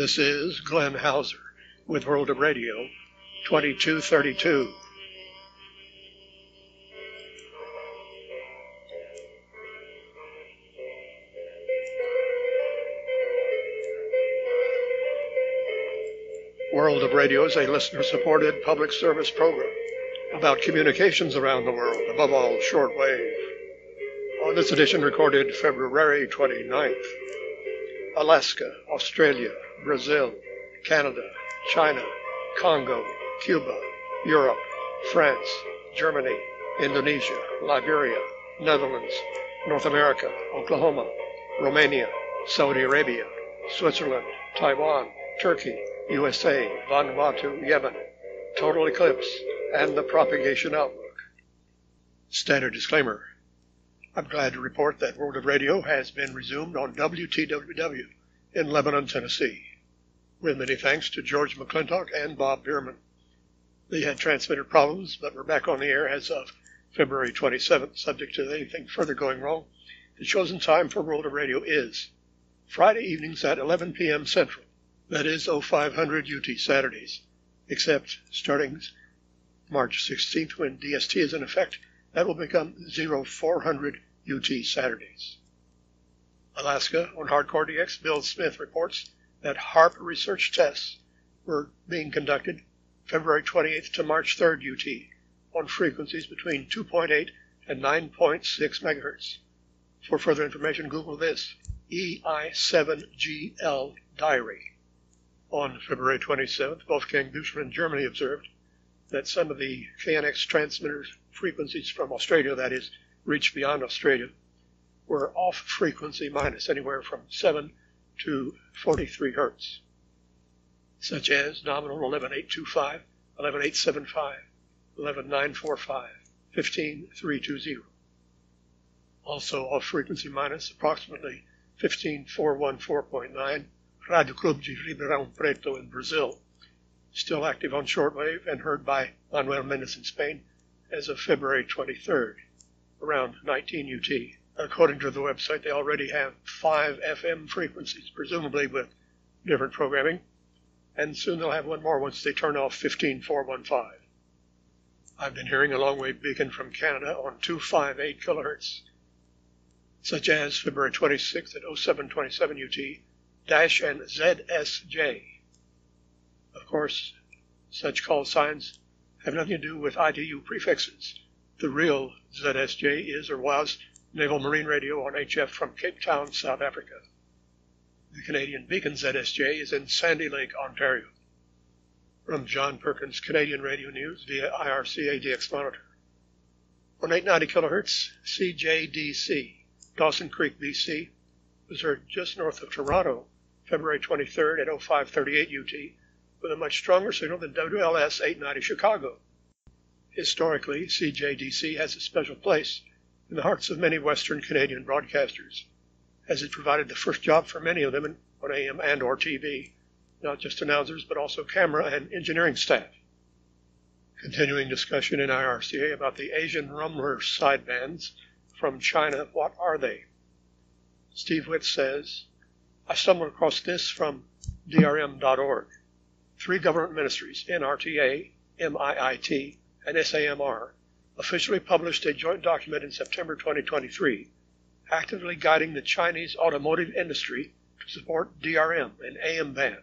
This is Glenn Hauser with World of Radio 2232. World of Radio is a listener-supported public service program about communications around the world, above all shortwave. On this edition recorded February 29th, Alaska, Australia, Brazil, Canada, China, Congo, Cuba, Europe, France, Germany, Indonesia, Liberia, Netherlands, North America, Oklahoma, Romania, Saudi Arabia, Switzerland, Taiwan, Turkey, USA, Vanuatu, Yemen, total eclipse, and the propagation outlook. Standard disclaimer. I'm glad to report that World of Radio has been resumed on WTWW in Lebanon, Tennessee, with many thanks to George McClintock and Bob Bierman. They had transmitter problems, but we're back on the air as of February 27th, subject to anything further going wrong. The chosen time for World of Radio is Friday evenings at 11 p.m. Central. That is 0500 UT Saturdays, except starting March 16th when DST is in effect, that will become 0400 UT Saturdays. Alaska, on Hardcore DX, Bill Smith reports that HAARP research tests were being conducted February 28th to March 3rd UT on frequencies between 2.8 and 9.6 megahertz. For further information, Google this, EI7GL diary. On February 27th, Wolfgang Büchner in Germany observed that some of the KNX transmitters frequencies from Australia, that is, reach beyond Australia, were off frequency minus anywhere from 7 to 43 hertz, such as nominal 11825, 11875, 11945, 15320. Also off frequency minus approximately 15414.9, Radio Club de Ribeirão Preto in Brazil, still active on shortwave and heard by Manuel Mendes in Spain as of February 23rd, around 19 UT. According to the website, they already have 5 FM frequencies, presumably with different programming, and soon they'll have one more once they turn off 15415. I've been hearing a long-wave beacon from Canada on 258 kilohertz, such as February 26th at 0727 UT, Dash and ZSJ. Of course, such call signs have nothing to do with ITU prefixes. The real ZSJ is or was Naval Marine Radio on HF from Cape Town, South Africa. The Canadian Beacon ZSJ is in Sandy Lake, Ontario. From John Perkins Canadian Radio News via IRCA DX Monitor. On 890 kilohertz, CJDC, Dawson Creek, BC, was heard just north of Toronto, February 23rd at 0538 UT, with a much stronger signal than WLS 890 Chicago. Historically, CJDC has a special place in the hearts of many Western Canadian broadcasters, as it provided the first job for many of them on AM and or TV, not just announcers, but also camera and engineering staff. Continuing discussion in IRCA about the Asian Rumbler sidebands from China, what are they? Steve Witt says, I stumbled across this from drm.org. 3 government ministries, NRTA, MIIT, and SAMR, officially published a joint document in September 2023, actively guiding the Chinese automotive industry to support DRM and AM band,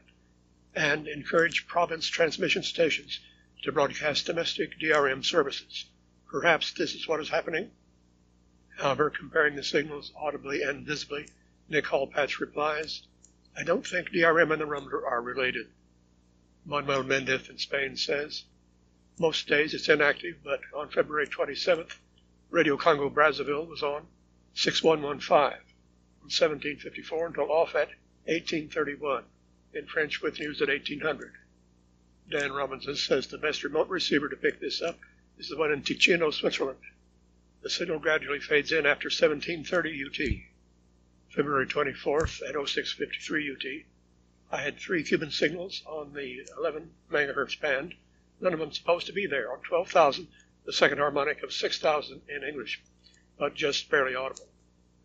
and encourage province transmission stations to broadcast domestic DRM services. Perhaps this is what is happening? However, comparing the signals audibly and visibly, Nick Hallpatch replies, I don't think DRM and the Rumbler are related. Manuel Mendez in Spain says, most days it's inactive, but on February 27th, Radio Congo Brazzaville was on 6115 from 1754 until off at 1831, in French with news at 1800. Dan Robinson says the best remote receiver to pick this up is the one in Ticino, Switzerland. The signal gradually fades in after 1730 UT. February 24th at 0653 UT, I had 3 Cuban signals on the 11 megahertz band, none of them supposed to be there, on 12,000, the second harmonic of 6,000 in English, but just barely audible.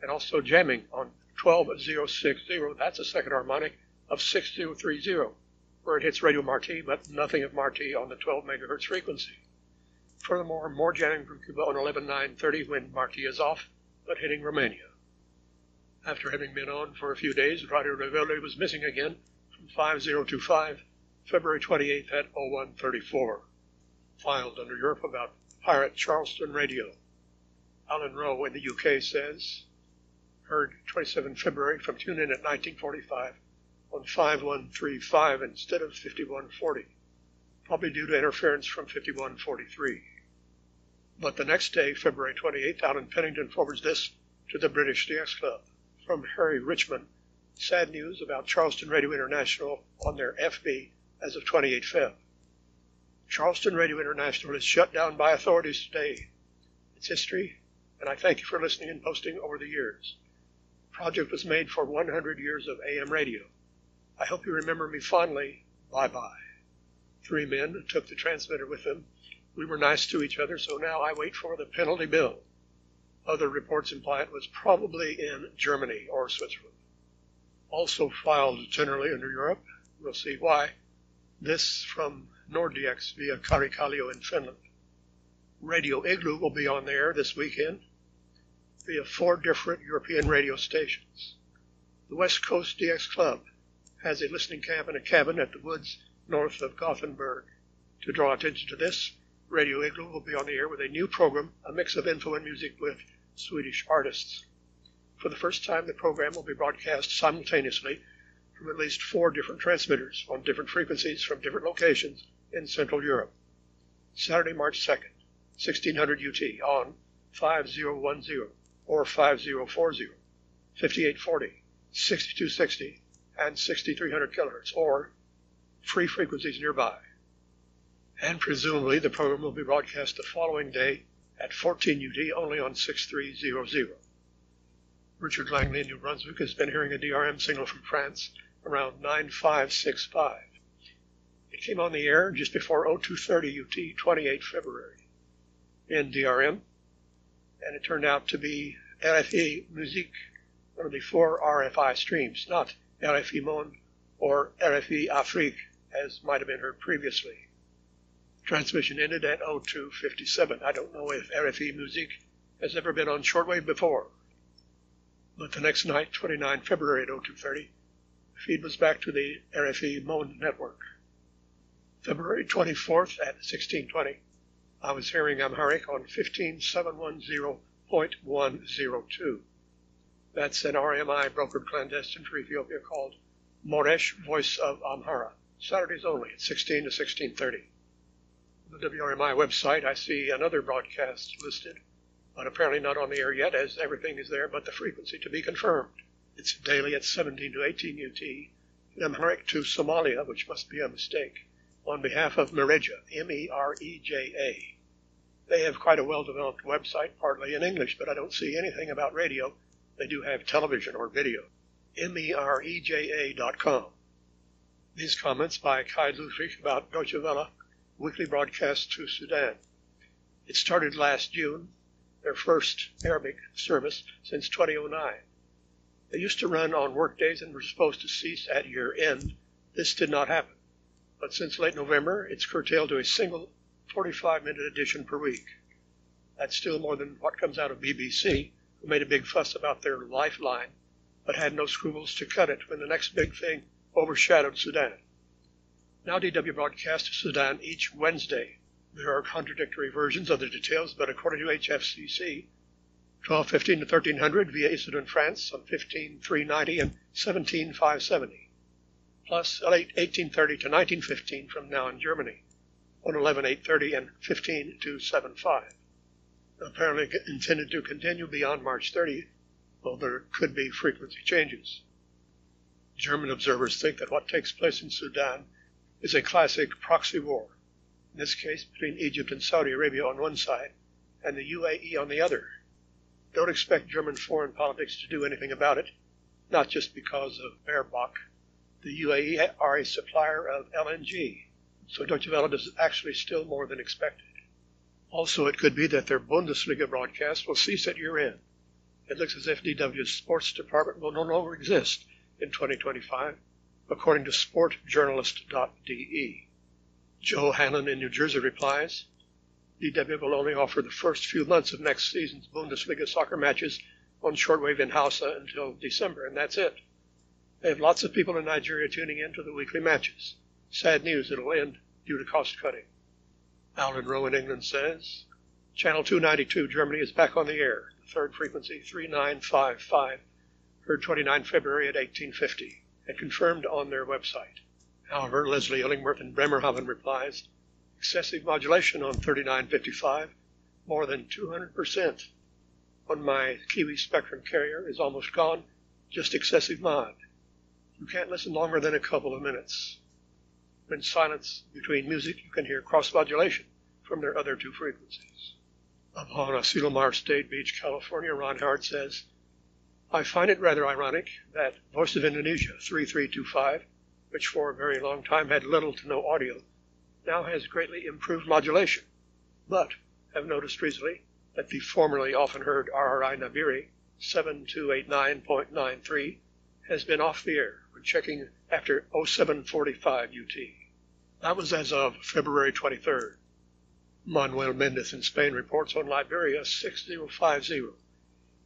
And also jamming on 12060, that's a second harmonic of 6030, where it hits Radio Marti, but nothing of Marti on the 12 megahertz frequency. Furthermore, more jamming from Cuba on 11/9/30 when Marti is off, but hitting Romania. After having been on for a few days, Radio Rebelde was missing again from 5025, February 28th at 0134. Filed under Europe about Pirate Charleston Radio. Alan Rowe in the UK says, heard 27 February from tune-in at 1945 on 5135 instead of 5140, probably due to interference from 5143. But the next day, February 28th, Alan Pennington forwards this to the British DX Club. From Harry Richmond, sad news about Charleston Radio International on their FB as of 28 Feb. Charleston Radio International is shut down by authorities today. It's history, and I thank you for listening and posting over the years. The project was made for 100 years of AM radio. I hope you remember me fondly. Bye-bye. 3 men took the transmitter with them. We were nice to each other, so now I wait for the penalty bill. Other reports imply it was probably in Germany or Switzerland. Also filed generally under Europe. We'll see why. This from NordDX via Kari-Kallio in Finland. Radio Igloo will be on the air this weekend via 4 different European radio stations. The West Coast DX Club has a listening camp and a cabin at the woods north of Gothenburg. To draw attention to this, Radio Igloo will be on the air with a new program, a mix of info and music with Swedish artists. For the first time, the program will be broadcast simultaneously from at least 4 different transmitters on different frequencies from different locations in Central Europe. Saturday, March 2nd, 1600 UT on 5010 or 5040, 5840, 6260, and 6300 kHz, or free frequencies nearby. And presumably the program will be broadcast the following day at 14 UT only on 6300. Richard Langley in New Brunswick has been hearing a DRM signal from France around 9565. It came on the air just before 0230 UT, 28 February, in DRM, and it turned out to be RFI Musique, one of the 4 RFI streams, not RFI Monde or RFI Afrique, as might have been heard previously. Transmission ended at 0257. I don't know if RFI Musique has ever been on shortwave before. But the next night, 29 February at 0230, the feed was back to the RFI Monde network. February 24th at 1620, I was hearing Amharic on 15710.102. That's an RMI brokered clandestine for Ethiopia called Moresh Voice of Amhara. Saturdays only at 16 to 1630. On the WRMI website, I see another broadcast listed, but apparently not on the air yet, as everything is there but the frequency to be confirmed. It's daily at 17 to 18 UT, in Amharic to Somalia, which must be a mistake, on behalf of Mereja, M-E-R-E-J-A. They have quite a well-developed website, partly in English, but I don't see anything about radio. They do have television or video. mereja.com. These comments by Kai Ludwig about Deutsche Welle, weekly broadcast to Sudan. It started last June, their first Arabic service since 2009. They used to run on workdays and were supposed to cease at year end. This did not happen. But since late November, it's curtailed to a single 45-minute edition per week. That's still more than what comes out of BBC, who made a big fuss about their lifeline, but had no scruples to cut it when the next big thing overshadowed Sudan. Now DW broadcasts to Sudan each Wednesday. There are contradictory versions of the details, but according to HFCC, 1215 to 1300 via Issoudun, France on 15390 and 17570, plus 1830 to 1915 from now in Germany on 11830 and 15275. Apparently intended to continue beyond March 30th, though there could be frequency changes. German observers think that what takes place in Sudan is a classic proxy war, in this case between Egypt and Saudi Arabia on one side and the UAE on the other. Don't expect German foreign politics to do anything about it, not just because of Baerbock. The UAE are a supplier of LNG, so Deutsche Welle is actually still more than expected. Also, it could be that their Bundesliga broadcast will cease at year-end. It looks as if DW's sports department will no longer exist in 2025, according to sportjournalist.de. Joe Hanlon in New Jersey replies, DW will only offer the first few months of next season's Bundesliga soccer matches on shortwave in Hausa until December, and that's it. They have lots of people in Nigeria tuning in to the weekly matches. Sad news, it'll end due to cost cutting. Alan Rowe in England says, Channel 292 Germany is back on the air. The third frequency, 3955, heard 29 February at 1850, and confirmed on their website. However, Leslie Illingworth in Bremerhaven replies, excessive modulation on 3955, more than 200%. On my Kiwi Spectrum carrier is almost gone, just excessive mod. You can't listen longer than a couple of minutes. In silence between music, you can hear cross-modulation from their other two frequencies. Upon Asilomar State Beach, California, Ron Hart says, I find it rather ironic that Voice of Indonesia 3325, which for a very long time had little to no audio, now has greatly improved modulation, but have noticed recently that the formerly often heard RRI Nabiri 7289.93 has been off the air when checking after 0745 UT. That was as of February 23rd. Manuel Mendez in Spain reports on Liberia 6050.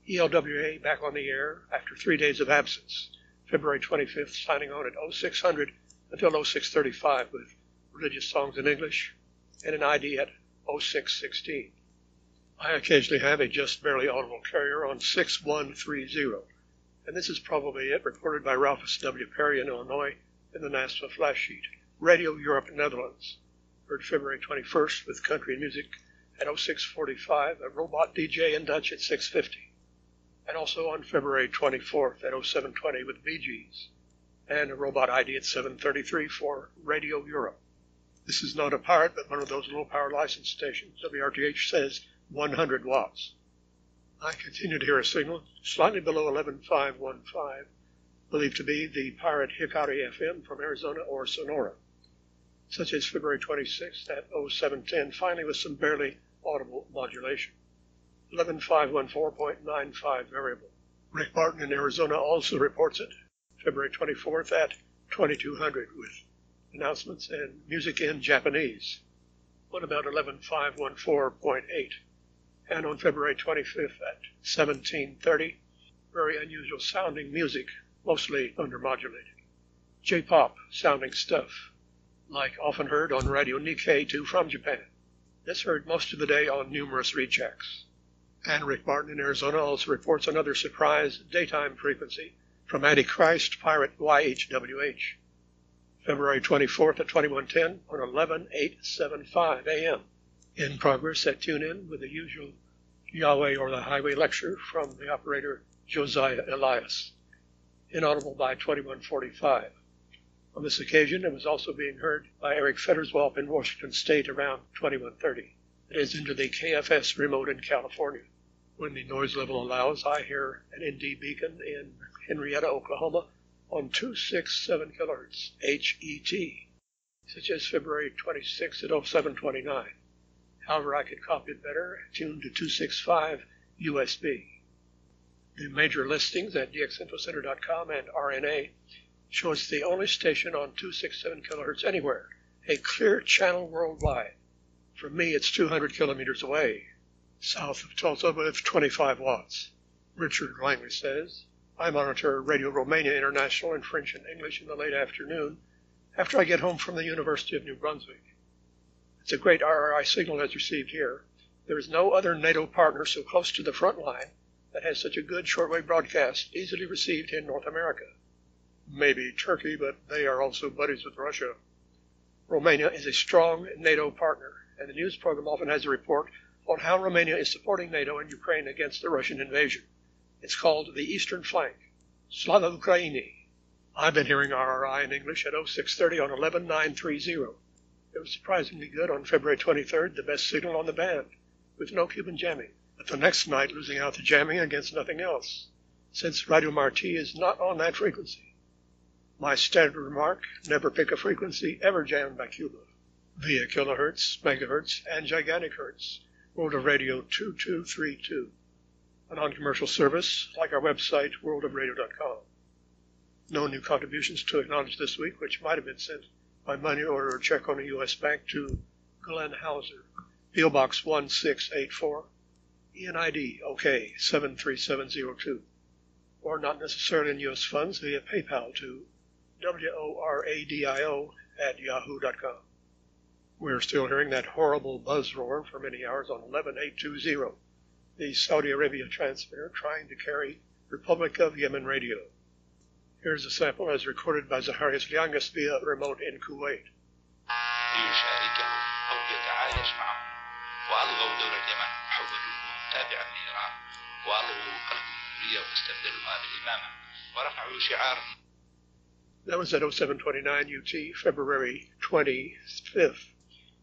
ELWA back on the air after 3 days of absence. February 25th, signing on at 0600 until 0635 with religious songs in English and an ID at 0616. I occasionally have a just barely audible carrier on 6130, and this is probably it, reported by Ralphus W. Perry in Illinois in the NASFA flash sheet. Radio Europe Netherlands, heard February 21st with country and music at 0645, a robot DJ in Dutch at 650, and also on February 24th at 0720 with Bee Gees, and a robot ID at 733 for Radio Europe. This is not a pirate, but one of those low-power license stations. WRTH says 100 watts. I continue to hear a signal slightly below 11515, believed to be the pirate Hikari FM from Arizona or Sonora, such as February 26th at 0710, finally with some barely audible modulation. 11514.95 variable. Rick Barton in Arizona also reports it, February 24th at 2200 with announcements and music in Japanese. What about 11514.8? And on February 25th at 1730, very unusual sounding music, mostly undermodulated. J-pop sounding stuff, like often heard on Radio Nikkei 2 from Japan. This heard most of the day on numerous rechecks. And Rick Martin in Arizona also reports another surprise daytime frequency from Antichrist Pirate YHWH. February 24th at 2110 on 11875 AM. In progress at TuneIn with the usual Yahweh or the Highway lecture from the operator Josiah Elias. Inaudible by 2145. On this occasion, it was also being heard by Eric Fedderswalp in Washington State around 2130. It is into the KFS remote in California. When the noise level allows, I hear an ND beacon in Henrietta, Oklahoma on 267 kHz HET, such as February 26 at 0729. However, I could copy it better, tuned to 265 USB. The major listings at dxinfocenter.com and RNA show it's the only station on 267 kHz anywhere, a clear channel worldwide. For me, it's 200 kilometers away, south of Tulsa with 25 watts. Richard Langley says, I monitor Radio Romania International in French and English in the late afternoon after I get home from the University of New Brunswick. It's a great RRI signal as received here. There is no other NATO partner so close to the front line that has such a good shortwave broadcast easily received in North America. Maybe Turkey, but they are also buddies with Russia. Romania is a strong NATO partner, and the news program often has a report on how Romania is supporting NATO and Ukraine against the Russian invasion. It's called the Eastern Flank. Slava Ukraini. I've been hearing RRI in English at 0630 on 11930. It was surprisingly good on February 23rd, the best signal on the band, with no Cuban jamming. But the next night losing out to jamming against nothing else, since Radio Marti is not on that frequency. My standard remark, never pick a frequency ever jammed by Cuba. Via kilohertz, megahertz, and gigantic hertz, World of Radio 2232. A non-commercial service like our website, worldofradio.com. No new contributions to acknowledge this week, which might have been sent by money order or check on a U.S. bank to Glenn Hauser, P.O. Box 1684, ENID OK 73702, or not necessarily in U.S. funds via PayPal to WORADIO@yahoo.com. We're still hearing that horrible buzz roar for many hours on 11820, the Saudi Arabia transmitter trying to carry Republic of Yemen radio. Here's a sample as recorded by Zacharias Liangas via remote in Kuwait. ليشاركه أو يتعايش معه وألغوا دولة اليمن وحولوه تابعا لإيران وألغوا الجمهورية واستبدلوها بالإمامة ورفعوا شعار. That was at 0729 UT, February 25th.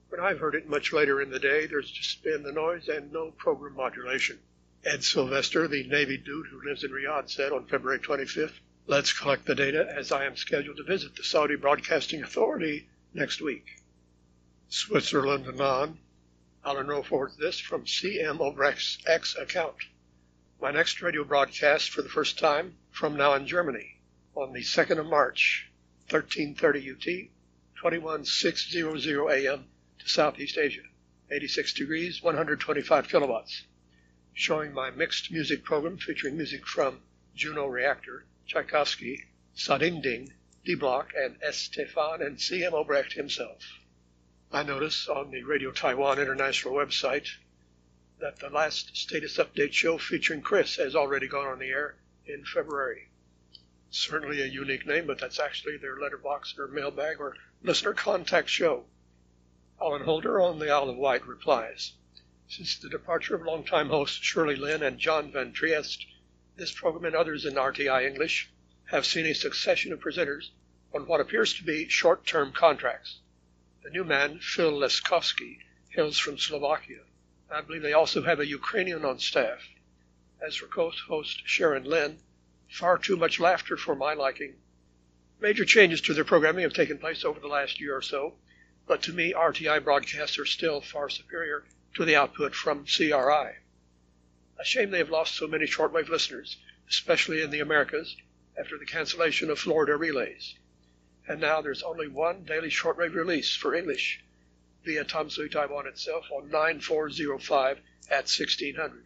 When I've heard it much later in the day, there's just been the noise and no program modulation. Ed Sylvester, the Navy dude who lives in Riyadh, said on February 25th, "Let's collect the data as I am scheduled to visit the Saudi Broadcasting Authority next week." Switzerland anon. Alan Rowe forwards this from CM Obrecht's X account. My next radio broadcast for the first time from now in Germany on the 2nd of March, 1330 UT, 21600 AM to Southeast Asia, 86 degrees, 125 kilowatts, showing my mixed music program featuring music from Juno Reactor, Tchaikovsky, Sadinding, D-Block, and S. Stefan and C.M. Obrecht himself. I notice on the Radio Taiwan International website that the last status update show featuring Chris has already gone on the air in February. Certainly a unique name, but that's actually their letterbox or mailbag or listener contact show. Alan Holder on the Isle of Wight replies, "Since the departure of longtime hosts Shirley Lynn and John Van Trieste, this program and others in RTI English have seen a succession of presenters on what appears to be short-term contracts. The new man, Phil Leskovsky, hails from Slovakia. I believe they also have a Ukrainian on staff. As for co-host Sharon Lynn, far too much laughter for my liking. Major changes to their programming have taken place over the last year or so, but to me RTI broadcasts are still far superior to the output from CRI. A shame they have lost so many shortwave listeners, especially in the Americas, after the cancellation of Florida relays. And now there's only one daily shortwave release for English via Tamsui Taiwan itself on 9405 at 1600.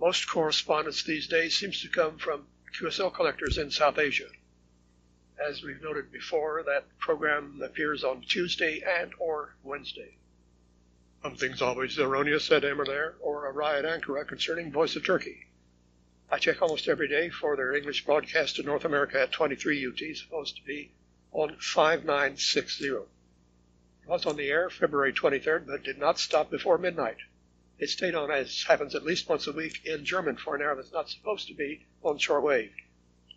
Most correspondence these days seems to come from QSL collectors in South Asia. As we've noted before, that program appears on Tuesday and or Wednesday. Something's always erroneous, said Emmer or a riot Ankara concerning Voice of Turkey. I check almost every day for their English broadcast to North America at 23 UT, supposed to be on 5960. It was on the air February 23rd, but did not stop before midnight. It stayed on, as happens at least once a week, in German for an hour that's not supposed to be on shortwave.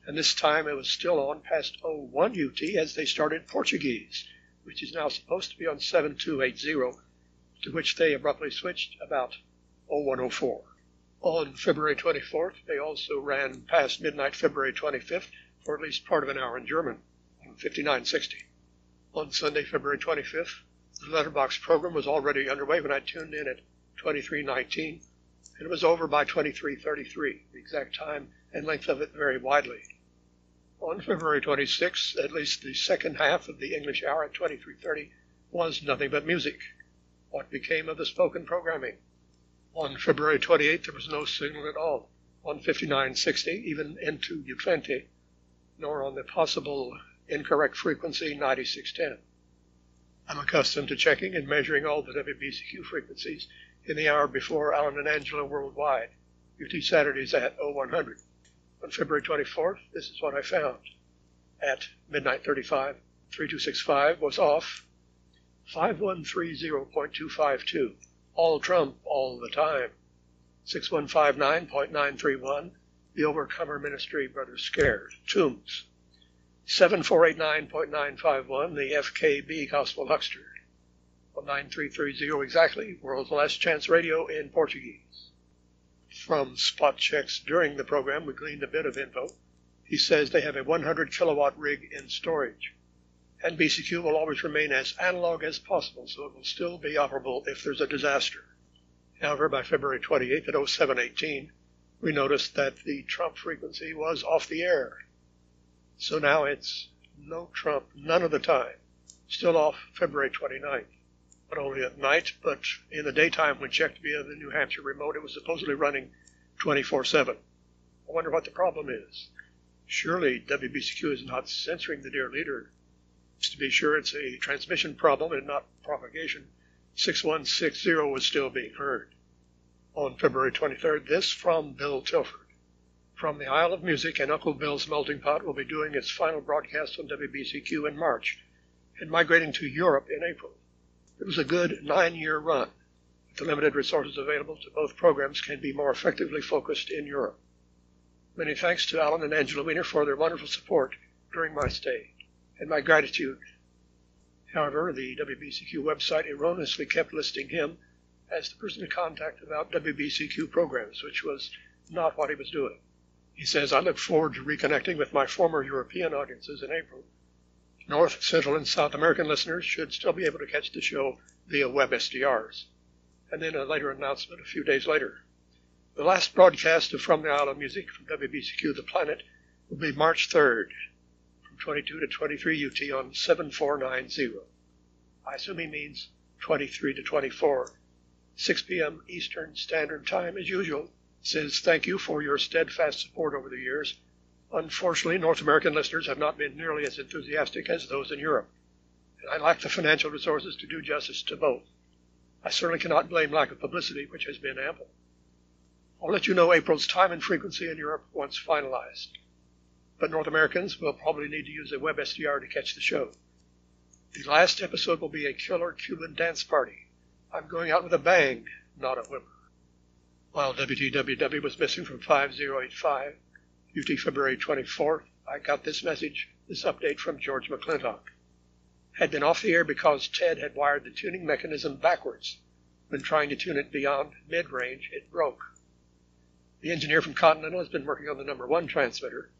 And this time it was still on past 01 UT as they started Portuguese, which is now supposed to be on 7280, to which they abruptly switched about 0104. On February 24th, they also ran past midnight February 25th for at least part of an hour in German on 5960. On Sunday, February 25th, the letterbox program was already underway when I tuned in at 2319, and it was over by 2333. The exact time and length of it vary widely. On February 26th, at least the second half of the English hour at 2330 was nothing but music. What became of the spoken programming? On February 28th, there was no signal at all on 5960, even into Utente, nor on the possible incorrect frequency 9610. I'm accustomed to checking and measuring all the WBCQ frequencies in the hour before Alan and Angela Worldwide, UT Saturdays at 0100. On February 24th, this is what I found. At midnight 35, 3265 was off, 5130.252, all Trump all the time, 6159.931, the Overcomer Ministry Brothers Scared, Tombs, 7489.951, the FKB Gospel Huckster, 9330 exactly, World's Last Chance Radio in Portuguese. From spot checks during the program, we gleaned a bit of info. He says they have a 100 kilowatt rig in storage, and BCQ will always remain as analog as possible, so it will still be operable if there's a disaster. However, by February 28th at 0718, we noticed that the Trump frequency was off the air. So now it's no Trump, none of the time. Still off February 29th, but only at night. But in the daytime, when checked via the New Hampshire remote, it was supposedly running 24/7. I wonder what the problem is. Surely WBCQ is not censoring the dear leader. To be sure, it's a transmission problem and not propagation. 6160 was still being heard. On February 23rd, this from Bill Tilford. From the Isle of Music and Uncle Bill's Melting Pot will be doing its final broadcast on WBCQ in March and migrating to Europe in April. It was a good 9-year run. The limited resources available to both programs can be more effectively focused in Europe. Many thanks to Alan and Angela Wiener for their wonderful support during my stay, and my gratitude. However, the WBCQ website erroneously kept listing him as the person to contact about WBCQ programs, which was not what he was doing. He says, I look forward to reconnecting with my former European audiences in April. North, Central, and South American listeners should still be able to catch the show via web SDRs. And then a later announcement a few days later. The last broadcast of From the Isle of Music from WBCQ The Planet will be March 3rd, from 22 to 23 UT on 7490. I assume he means 23 to 24. 6 p.m. Eastern Standard Time as usual. Says thank you for your steadfast support over the years. Unfortunately, North American listeners have not been nearly as enthusiastic as those in Europe, and I lack the financial resources to do justice to both. I certainly cannot blame lack of publicity, which has been ample. I'll let you know April's time and frequency in Europe once finalized, but North Americans will probably need to use a web SDR to catch the show. The last episode will be a killer Cuban dance party. I'm going out with a bang, not a whimper. While WTWW was missing from 5085, UT February 24th, I got this message, this update from George McClintock. Had been off the air because Ted had wired the tuning mechanism backwards. When trying to tune it beyond mid-range, it broke. The engineer from Continental has been working on the number 1 transmitter.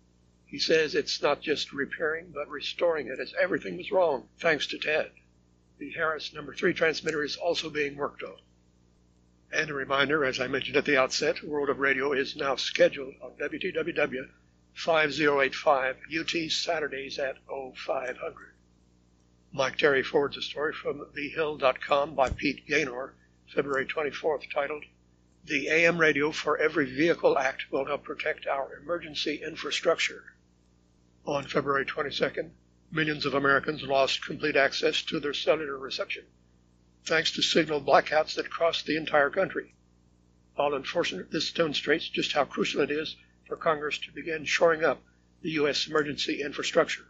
He says it's not just repairing, but restoring it, as everything was wrong, thanks to Ted. The Harris number 3 transmitter is also being worked on. And a reminder, as I mentioned at the outset, World of Radio is now scheduled on WTWW 5085 UT Saturdays at 0500. Mike Terry forwards a story from thehill.com by Pete Gaynor, February 24th, titled, The AM Radio for Every Vehicle Act will help protect our emergency infrastructure. On February 22nd, millions of Americans lost complete access to their cellular reception, thanks to signal blackouts that crossed the entire country. While unfortunate, this demonstrates just how crucial it is for Congress to begin shoring up the U.S. emergency infrastructure.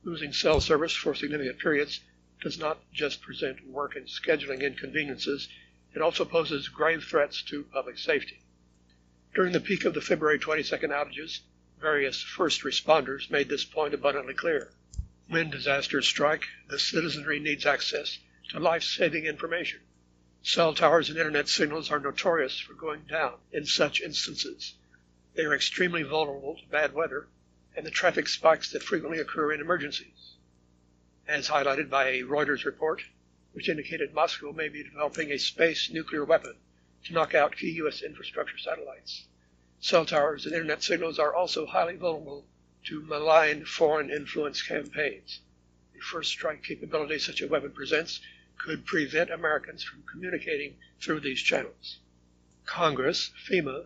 Losing cell service for significant periods does not just present work and scheduling inconveniences, it also poses grave threats to public safety. During the peak of the February 22nd outages, various first responders made this point abundantly clear. When disasters strike, the citizenry needs access to life-saving information. Cell towers and internet signals are notorious for going down in such instances. They are extremely vulnerable to bad weather and the traffic spikes that frequently occur in emergencies. As highlighted by a Reuters report, which indicated Moscow may be developing a space nuclear weapon to knock out key U.S. infrastructure satellites. Cell towers and internet signals are also highly vulnerable to malign foreign influence campaigns. The first strike capability such a weapon presents could prevent Americans from communicating through these channels. Congress, FEMA,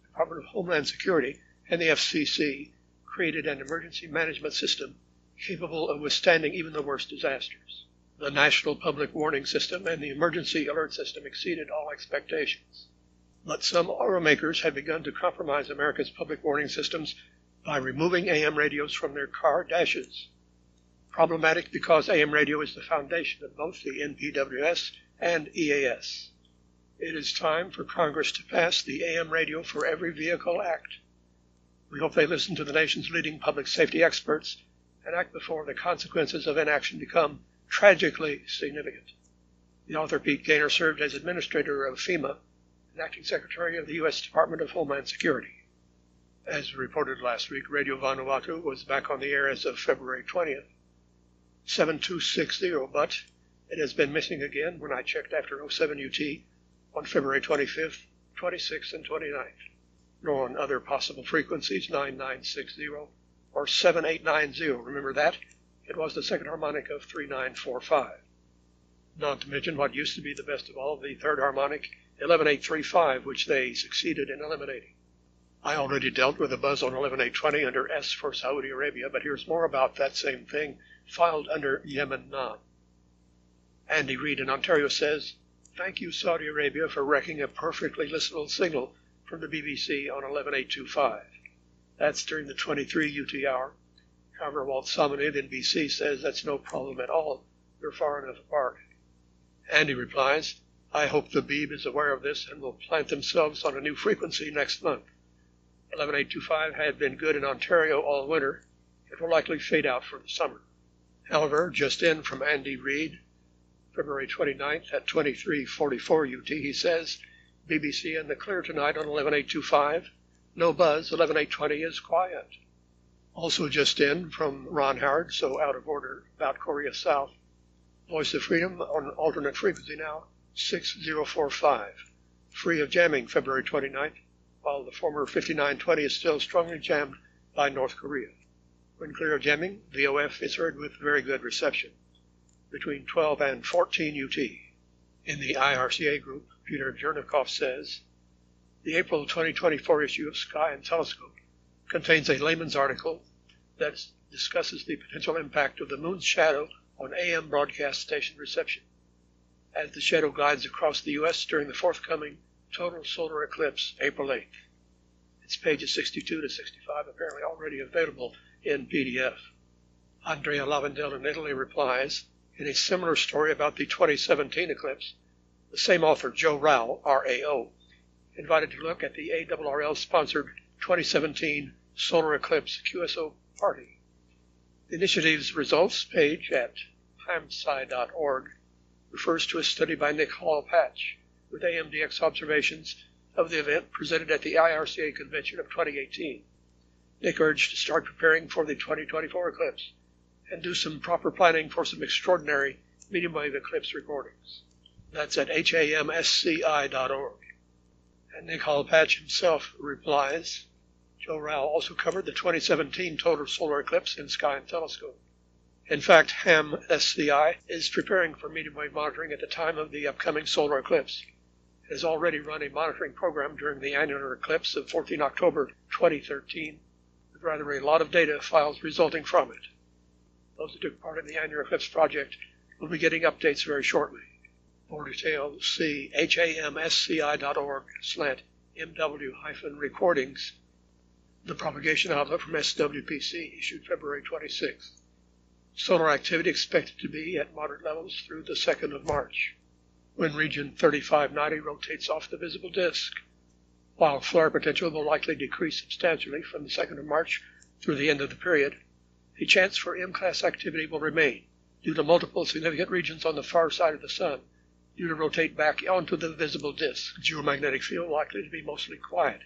Department of Homeland Security, and the FCC created an emergency management system capable of withstanding even the worst disasters. The National Public Warning System and the Emergency Alert System exceeded all expectations. But some automakers have begun to compromise America's public warning systems by removing AM radios from their car dashes. Problematic because AM radio is the foundation of both the NPWS and EAS. It is time for Congress to pass the AM Radio for Every Vehicle Act. We hope they listen to the nation's leading public safety experts and act before the consequences of inaction become tragically significant. The author Pete Gaynor served as administrator of FEMA and acting secretary of the U.S. Department of Homeland Security. As reported last week, Radio Vanuatu was back on the air as of February 20th, 7260, but it has been missing again when I checked after 07 UT on February 25th, 26th, and 29th, nor on other possible frequencies 9960 or or 7890. Remember that? It was the second harmonic of 3945. Not to mention what used to be the best of all, the third harmonic, 11835, which they succeeded in eliminating. I already dealt with a buzz on 11820 under S for Saudi Arabia, but here's more about that same thing, filed under Yemen Na. Andy Reid in Ontario says, "Thank you, Saudi Arabia, for wrecking a perfectly listenable signal from the BBC on 11825. That's during the 23 UT hour. However, Walt Samanid in BC says that's no problem at all. They're far enough apart." Andy replies, "I hope the Beeb is aware of this and will plant themselves on a new frequency next month. 11825 had been good in Ontario all winter. It will likely fade out for the summer." However, just in from Andy Reid, February 29th at 23:44 UT, he says, "BBC in the clear tonight on 11825. No buzz, 11820 is quiet." Also just in from Ron Howard, so out of order, about Korea South. Voice of Freedom on alternate frequency now, 6045. Free of jamming February 29th, while the former 5920 is still strongly jammed by North Korea. When clear of jamming, VOF is heard with very good reception, between 12 and 14 UT. In the IRCA group, Peter Jernikov says, "The April 2024 issue of Sky and Telescope contains a layman's article that discusses the potential impact of the moon's shadow on AM broadcast station reception, as the shadow glides across the U.S. during the forthcoming total solar eclipse, April 8th. It's pages 62 to 65, apparently already available in PDF. Andrea Lavandel in Italy replies, in a similar story about the 2017 eclipse, the same author, Joe Rao, R-A-O, invited to look at the ARRL-sponsored 2017 Solar Eclipse QSO Party. The initiative's results page at hamsci.org refers to a study by Nick Hall-Patch with AMDX observations of the event presented at the IRCA convention of 2018. Nick urged to start preparing for the 2024 eclipse and do some proper planning for some extraordinary medium wave eclipse recordings. That's at hamsci.org. And Nick Hall-Patch himself replies, Joe Rao also covered the 2017 total solar eclipse in Sky and Telescope. In fact, HAM-SCI is preparing for medium wave monitoring at the time of the upcoming solar eclipse. It has already run a monitoring program during the annular eclipse of 14 October 2013, with rather a lot of data files resulting from it. Those who took part in the annular eclipse project will be getting updates very shortly. For details, see hamsci.org/MW-recordings. The propagation outlook from SWPC issued February 26th. Solar activity expected to be at moderate levels through the 2nd of March, when region 3590 rotates off the visible disk, while flare potential will likely decrease substantially from the 2nd of March through the end of the period. A chance for M-class activity will remain due to multiple significant regions on the far side of the Sun due to rotate back onto the visible disk. Geomagnetic field likely to be mostly quiet.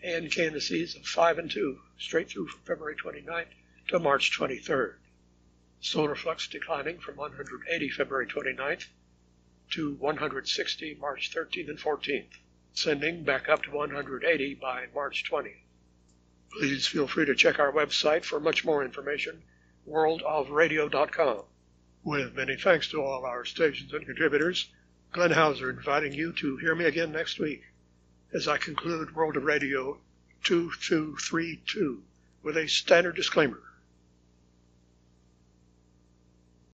ANK indices of 5 and 2, straight through from February 29th to March 23rd. Solar flux declining from 180 February 29th to 160 March 13th and 14th, ascending back up to 180 by March 20th. Please feel free to check our website for much more information, worldofradio.com. With many thanks to all our stations and contributors, Glenn Hauser inviting you to hear me again next week as I conclude World of Radio 2232 with a standard disclaimer.